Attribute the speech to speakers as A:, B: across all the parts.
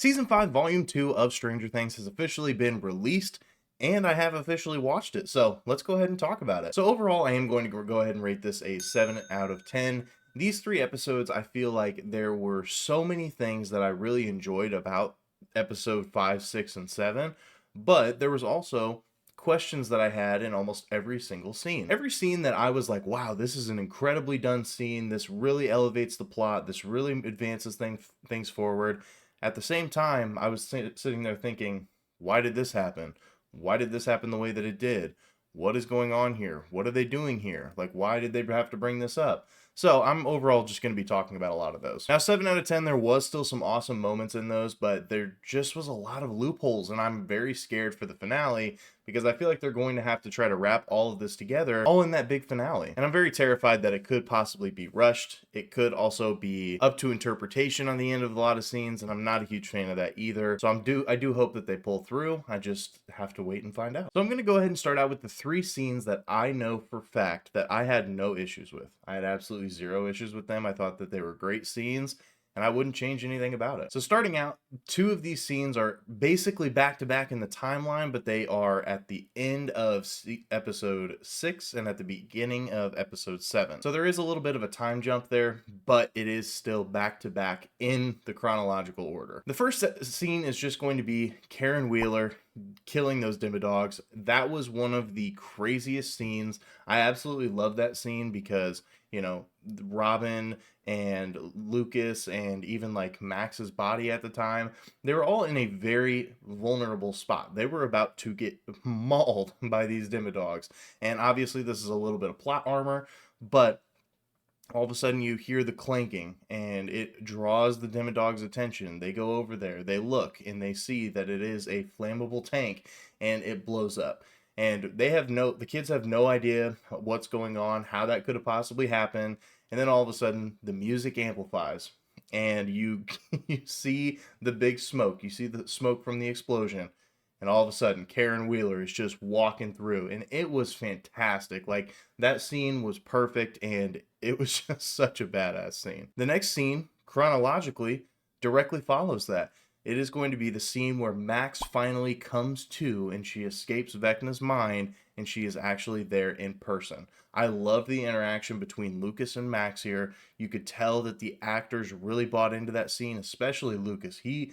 A: Season 5, Volume 2 of Stranger Things has officially been released, and I have officially watched it. So let's go ahead and talk about it. So overall, I am going to go ahead and rate this a 7 out of 10. These 3 episodes, I feel like there were so many things that I really enjoyed about episode 5, 6, and 7, but there was also questions that I had in almost every single scene. Every scene that I was like, wow, this is an incredibly done scene. This really elevates the plot. This really advances things forward. At the same time, I was sitting there thinking, why did this happen? Why did this happen the way that it did? What is going on here? What are they doing here? Like, why did they have to bring this up? So I'm overall just going to be talking about a lot of those. Now, 7 out of 10, there was still some awesome moments in those, but there just was a lot of loopholes, and I'm very scared for the finale because I feel like they're going to have to try to wrap all of this together all in that big finale. And I'm very terrified that it could possibly be rushed. It could also be up to interpretation on the end of a lot of scenes, and I'm not a huge fan of that either. So I do hope that they pull through. I just have to wait and find out. So I'm going to go ahead and start out with the 3 scenes that I know for fact that I had no issues with. I had absolutely 0 issues with them. I thought that they were great scenes, and I wouldn't change anything about it. So starting out, 2 of these scenes are basically back to back in the timeline, but they are at the end of episode 6 and at the beginning of episode 7. So there is a little bit of a time jump there, but it is still back to back in the chronological order. The first scene is just going to be Karen Wheeler killing those Demodogs. That was one of the craziest scenes. I absolutely love that scene because, you know, Robin and Lucas and even like Max's body at the time, they were all in a very vulnerable spot. They were about to get mauled by these Demodogs. And obviously this is a little bit of plot armor, but all of a sudden you hear the clanking and it draws the Demodog's attention. They go over there, they look, and they see that it is a flammable tank and it blows up. And the kids have no idea what's going on, how that could have possibly happened. And then all of a sudden the music amplifies and you you see the big smoke. You see the smoke from the explosion. And all of a sudden, Karen Wheeler is just walking through, and it was fantastic. Like, that scene was perfect, and it was just such a badass scene. The next scene, chronologically, directly follows that. It is going to be the scene where Max finally comes to, and she escapes Vecna's mind, and she is actually there in person. I love the interaction between Lucas and Max here. You could tell that the actors really bought into that scene, especially Lucas. He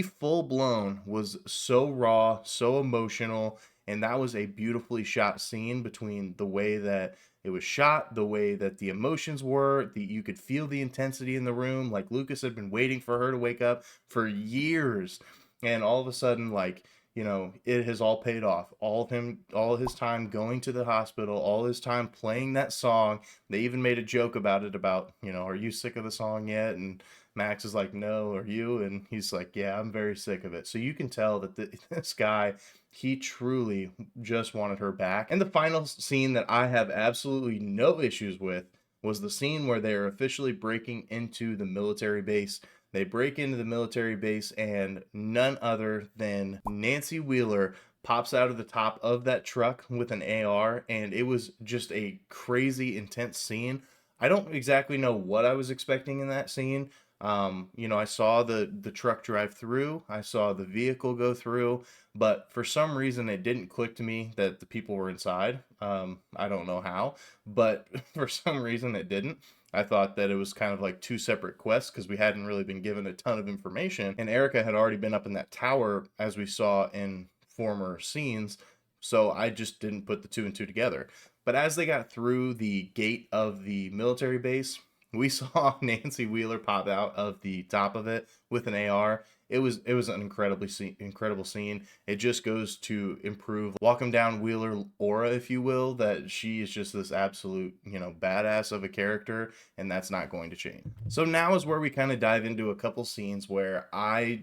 A: full blown was so raw, so emotional, and that was a beautifully shot scene between the way that it was shot, the way that the emotions were, you could feel the intensity in the room. Like Lucas had been waiting for her to wake up for years, and all of a sudden, like, you know, it has all paid off. All of his time going to the hospital, all his time playing that song. They even made a joke about it, about, you know, are you sick of the song yet? And Max is like, no, are you? And he's like, yeah, I'm very sick of it. So you can tell that this guy, he truly just wanted her back. And the final scene that I have absolutely no issues with was the scene where they're officially breaking into the military base. They break into the military base, and none other than Nancy Wheeler pops out of the top of that truck with an AR, and it was just a crazy, intense scene. I don't exactly know what I was expecting in that scene. You know, I saw the truck drive through, I saw the vehicle go through, but for some reason it didn't click to me that the people were inside. I don't know how, but for some reason it didn't. I thought that it was kind of like 2 separate quests because we hadn't really been given a ton of information, and Erica had already been up in that tower as we saw in former scenes, so I just didn't put the 2 and 2 together. But as they got through the gate of the military base, we saw Nancy Wheeler pop out of the top of it with an AR. It was an incredible scene. It just goes to improve, walk him down Wheeler aura, if you will, that she is just this absolute, you know, badass of a character, and that's not going to change. So now is where we kind of dive into a couple scenes where I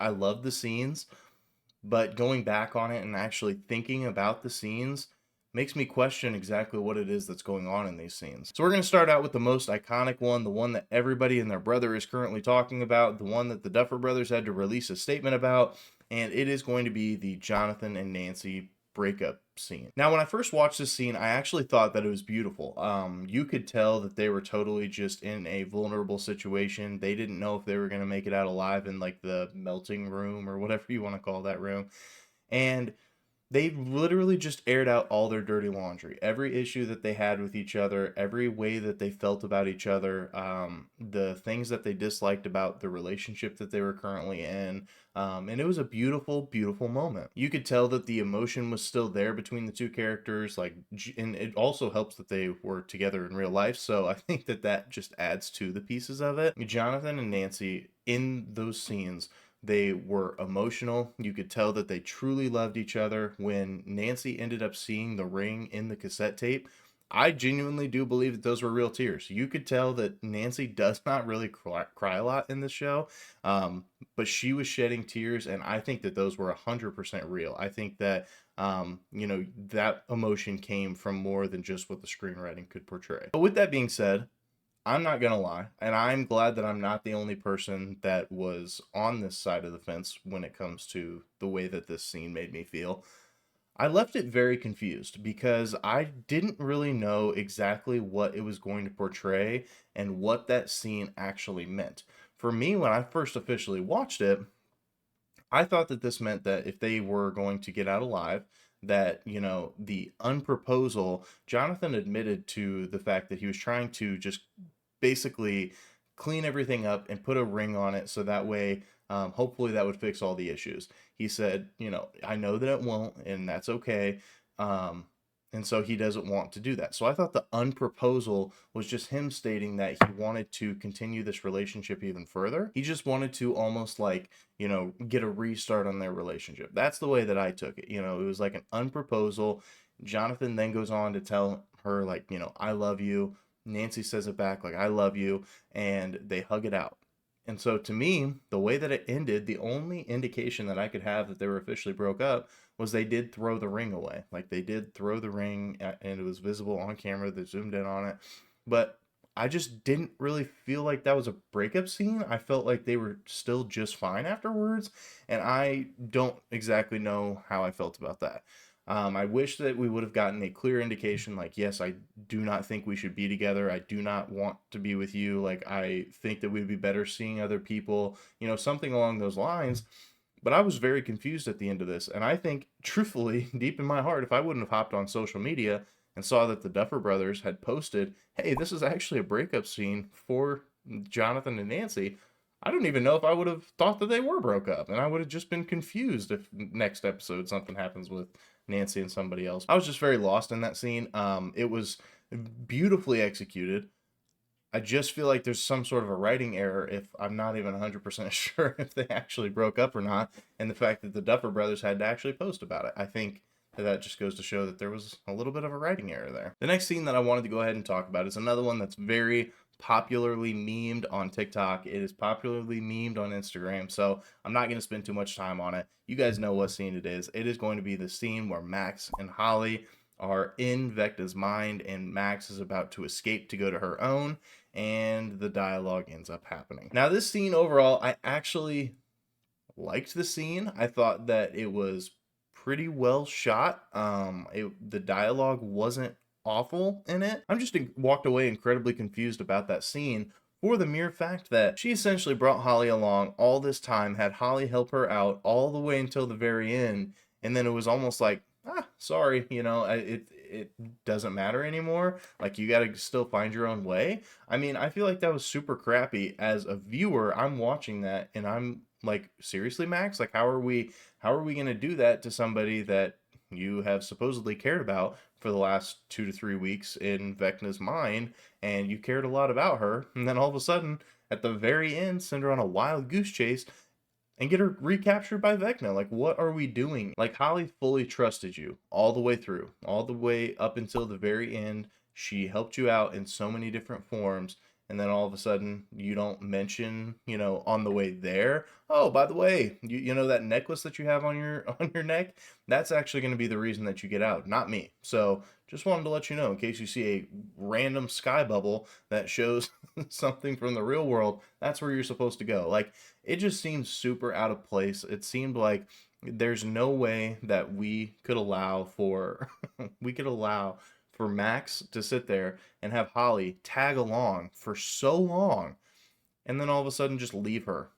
A: love the scenes, but going back on it and actually thinking about the scenes makes me question exactly what it is that's going on in these scenes. So we're going to start out with the most iconic one, the one that everybody and their brother is currently talking about, the one that the Duffer Brothers had to release a statement about, and it is going to be the Jonathan and Nancy breakup scene. Now, when I first watched this scene, I actually thought that it was beautiful. You could tell that they were totally just in a vulnerable situation. They didn't know if they were going to make it out alive in like the melting room or whatever you want to call that room. And they literally just aired out all their dirty laundry, every issue that they had with each other, every way that they felt about each other, the things that they disliked about the relationship that they were currently in. And it was a beautiful, beautiful moment. You could tell that the emotion was still there between the two characters, like, and it also helps that they were together in real life. So I think that that just adds to the pieces of it. Jonathan and Nancy in those scenes, they were emotional. You could tell that they truly loved each other. When Nancy ended up seeing the ring in the cassette tape, I genuinely do believe that those were real tears. You could tell that Nancy does not really cry a lot in the show, but she was shedding tears, and I think that those were 100% real. I think that, that emotion came from more than just what the screenwriting could portray. But with that being said, I'm not gonna lie, and I'm glad that I'm not the only person that was on this side of the fence when it comes to the way that this scene made me feel. I left it very confused because I didn't really know exactly what it was going to portray and what that scene actually meant. For me, when I first officially watched it, I thought that this meant that if they were going to get out alive, that, the unproposal, Jonathan admitted to the fact that he was trying to just basically clean everything up and put a ring on it so that way, hopefully that would fix all the issues. He said, I know that it won't, and that's okay. And so he doesn't want to do that. So I thought the unproposal was just him stating that he wanted to continue this relationship even further. He just wanted to almost like, get a restart on their relationship. That's the way that I took it. It was like an unproposal. Jonathan then goes on to tell her, like, I love you. Nancy says it back, like, I love you. And they hug it out. And so to me, the way that it ended, the only indication that I could have that they were officially broke up was they did throw the ring away. Like, they did throw the ring and it was visible on camera. They zoomed in on it. But I just didn't really feel like that was a breakup scene. I felt like they were still just fine afterwards. And I don't exactly know how I felt about that. I wish that we would have gotten a clear indication, like, yes, I do not think we should be together. I do not want to be with you. Like, I think that we'd be better seeing other people, something along those lines. But I was very confused at the end of this. And I think, truthfully, deep in my heart, if I wouldn't have hopped on social media and saw that the Duffer Brothers had posted, hey, this is actually a breakup scene for Jonathan and Nancy, I don't even know if I would have thought that they were broke up. And I would have just been confused if next episode something happens with Nancy and somebody else. I was just very lost in that scene. It was beautifully executed. I just feel like there's some sort of a writing error if I'm not even 100% sure if they actually broke up or not, and the fact that the Duffer Brothers had to actually post about it. I think that just goes to show that there was a little bit of a writing error there. The next scene that I wanted to go ahead and talk about is another one that's very popularly memed on TikTok. It is popularly memed on Instagram, so I'm not going to spend too much time on it. You guys know what scene it is. It is going to be the scene where Max and Holly are in Vecna's mind, and Max is about to escape to go to her own, and the dialogue ends up happening. Now, this scene overall, I actually liked the scene. I thought that it was pretty well shot. The dialogue wasn't awful in it. I'm just walked away incredibly confused about that scene for the mere fact that she essentially brought Holly along all this time, had Holly help her out all the way until the very end, and then it was almost like, sorry, it doesn't matter anymore. Like, you got to still find your own way. I mean, I feel like that was super crappy. As a viewer, I'm watching that and I'm like, seriously, Max? Like, how are we going to do that to somebody that you have supposedly cared about for the last 2 to 3 weeks in Vecna's mind, and you cared a lot about her, and then all of a sudden, at the very end, send her on a wild goose chase and get her recaptured by Vecna? Like, what are we doing? Like, Holly fully trusted you all the way through, all the way up until the very end. She helped you out in so many different forms, and then all of a sudden you don't mention, on the way there, oh, by the way, you know that necklace that you have on your neck, that's actually going to be the reason that you get out, not me. So just wanted to let you know, in case you see a random sky bubble that shows something from the real world, that's where you're supposed to go. Like, it just seemed super out of place. It seemed like There's no way that we could allow for we could allow for Max to sit there and have Holly tag along for so long and then all of a sudden just leave her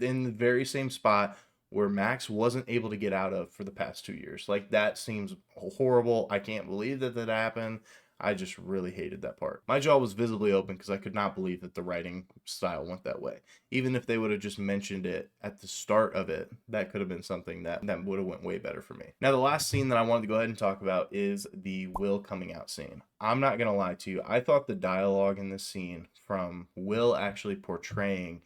A: in the very same spot where Max wasn't able to get out of for the past 2 years. Like, that seems horrible. I can't believe that that happened. I just really hated that part. My jaw was visibly open because I could not believe that the writing style went that way. Even if they would have just mentioned it at the start of it, that could have been something that would have went way better for me. Now, the last scene that I wanted to go ahead and talk about is the Will coming out scene. I'm not going to lie to you. I thought the dialogue in this scene from Will actually portraying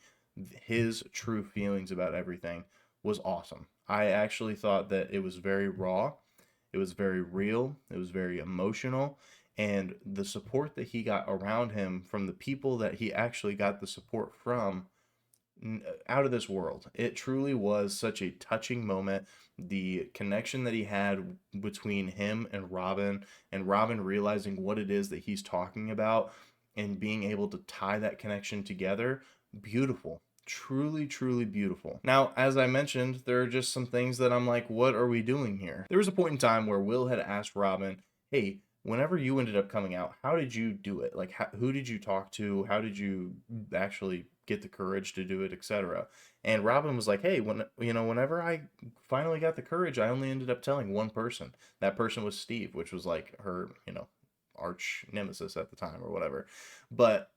A: his true feelings about everything was awesome. I actually thought that it was very raw, it was very real, it was very emotional, and the support that he got around him from the people that he actually got the support from, out of this world. It truly was such a touching moment. The connection that he had between him and Robin realizing what it is that he's talking about and being able to tie that connection together, beautiful. Truly, truly beautiful. Now, as I mentioned, there are just some things that I'm like, what are we doing here? There was a point in time where Will had asked Robin, hey, whenever you ended up coming out, how did you do it? Like, who did you talk to? How did you actually get the courage to do it, etc.? And Robin was like, hey, whenever I finally got the courage, I only ended up telling one person. That person was Steve, which was like her, arch nemesis at the time or whatever. But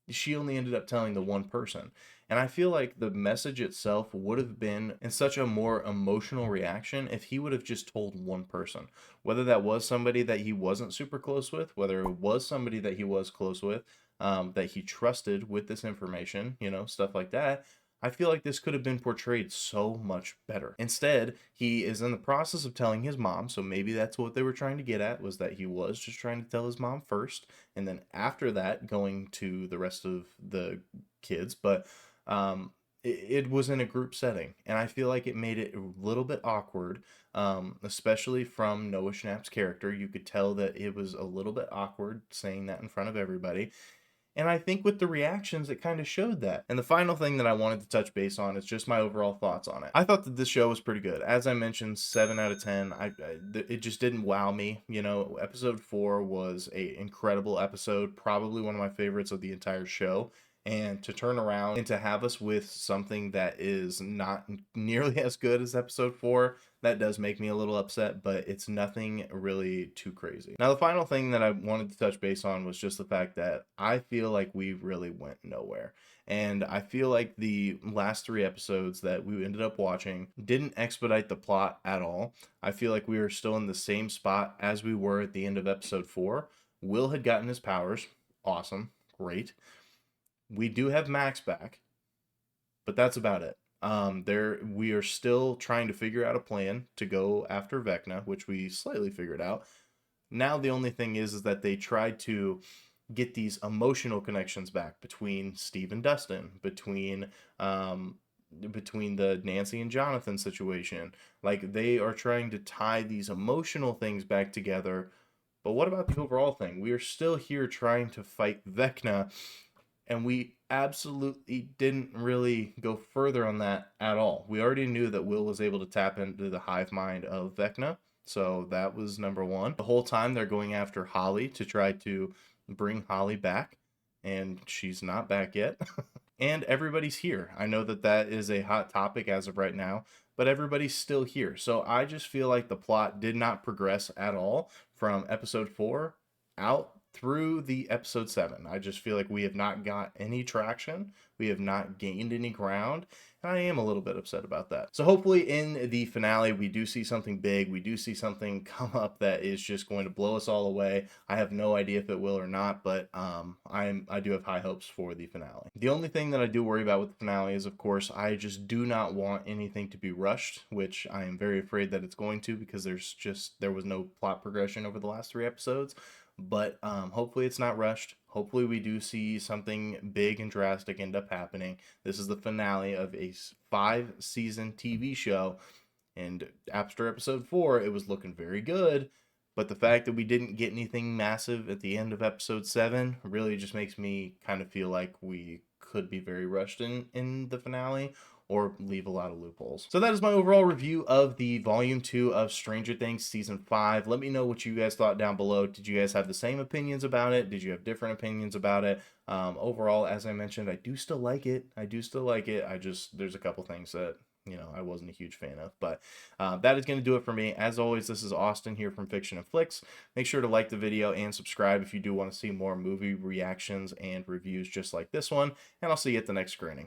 A: she only ended up telling the one person. And I feel like the message itself would have been in such a more emotional reaction if he would have just told one person. Whether that was somebody that he wasn't super close with, whether it was somebody that he was close with, that he trusted with this information, stuff like that. I feel like this could have been portrayed so much better. Instead, he is in the process of telling his mom, so maybe that's what they were trying to get at, was that he was just trying to tell his mom first, and then after that, going to the rest of the kids. But it was in a group setting, and I feel like it made it a little bit awkward, especially from Noah Schnapp's character. You could tell that it was a little bit awkward saying that in front of everybody. And I think with the reactions, it kind of showed that. And the final thing that I wanted to touch base on is just my overall thoughts on it. I thought that this show was pretty good. As I mentioned, 7 out of 10. It just didn't wow me. Episode 4 was a incredible episode, probably one of my favorites of the entire show. And to turn around and to have us with something that is not nearly as good as episode 4, that does make me a little upset, but it's nothing really too crazy. Now, the final thing that I wanted to touch base on was just the fact that I feel like we really went nowhere. And I feel like the last 3 episodes that we ended up watching didn't expedite the plot at all. I feel like we were still in the same spot as we were at the end of episode 4. Will had gotten his powers. Awesome. Great. We do have Max back, but that's about it. We are still trying to figure out a plan to go after Vecna, which we slightly figured out. Now the only thing is that they tried to get these emotional connections back between Steve and Dustin, between the Nancy and Jonathan situation. Like, they are trying to tie these emotional things back together. But what about the overall thing? We are still here trying to fight Vecna, and we absolutely didn't really go further on that at all. We already knew that Will was able to tap into the hive mind of Vecna, so that was number one. The whole time they're going after Holly to try to bring Holly back, and she's not back yet. And everybody's here. I know that that is a hot topic as of right now, but everybody's still here. So I just feel like the plot did not progress at all from episode 4 out through the episode 7. I just feel like we have not got any traction. We have not gained any ground. And I am a little bit upset about that. So hopefully in the finale, we do see something big. We do see something come up that is just going to blow us all away. I have no idea if it will or not, but I do have high hopes for the finale. The only thing that I do worry about with the finale is, of course, I just do not want anything to be rushed, which I am very afraid that it's going to, because there was no plot progression over the last 3 episodes. But hopefully it's not rushed. Hopefully we do see something big and drastic end up happening. This is the finale of a 5-season TV show, and after episode 4, it was looking very good. But the fact that we didn't get anything massive at the end of episode 7 really just makes me kind of feel like we could be very rushed in the finale, or leave a lot of loopholes. So that is my overall review of the Volume 2 of Stranger Things Season 5. Let me know what you guys thought down below. Did you guys have the same opinions about it? Did you have different opinions about it? Overall, as I mentioned, I do still like it. There's a couple things that, I wasn't a huge fan of, but that is going to do it for me. As always, this is Austin here from Fiction and Flicks. Make sure to like the video and subscribe if you do want to see more movie reactions and reviews just like this one, and I'll see you at the next screening.